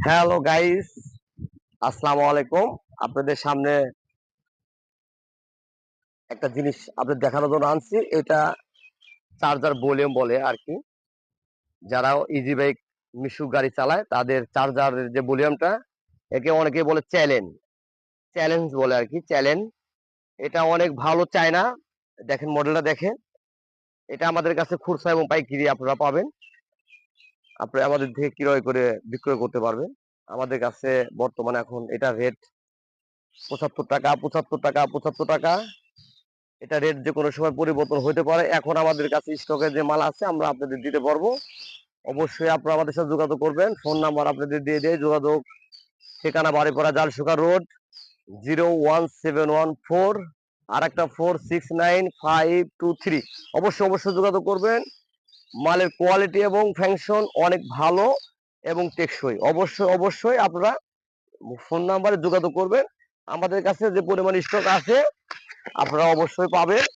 Hello guys, আসসালামু আলাইকুম। আপনাদের সামনে একটা জিনিস আপনাদের দেখানোর জন্য আনছি। এটা চার্জার ভলিউম বলে আর কি। যারা ইজি বাইক মিশুক গাড়ি চালায় তাদের চার্জারের যে ভলিউমটা, একে অনেকে বলে চ্যালেঞ্জ চ্যালেঞ্জ বলে আর কি, চ্যালেঞ্জ। এটা অনেক ভালো চায়না। দেখেন মডেলটা দেখেন। এটা আমাদের কাছে খুচরা এবং পাইকারি আপনারা পাবেন। আপনারা আমাদের থেকে ক্রয় করে বিক্রয় করতে পারবেন। আমাদের কাছে বর্তমানে এখন এটা রেট 75 টাকা, 75 টাকা, 75 টাকা। এটা রেট যে কোনো সময় পরিবর্তন হতে পারে। এখন আমাদের কাছে স্টকে যে মাল আছে আমরা আপনাদের দিতে পারবো। অবশ্যই আপনারা আমাদের সাথে যোগাযোগ করবেন। ফোন নাম্বার আপনাদের দিয়ে দিয়ে যোগাযোগ। ঠিকানা বাড়িপাড়া জালসুকা রোড 01714 আর একটা 469523। অবশ্যই অবশ্যই যোগাযোগ করবেন। মালের কোয়ালিটি এবং ফ্যাংশন অনেক ভালো এবং টেকসই। অবশ্যই অবশ্যই আপনারা ফোন নাম্বারে যোগাযোগ করবেন। আমাদের কাছে যে পরিমাণ স্টক আছে আপনারা অবশ্যই পাবেন।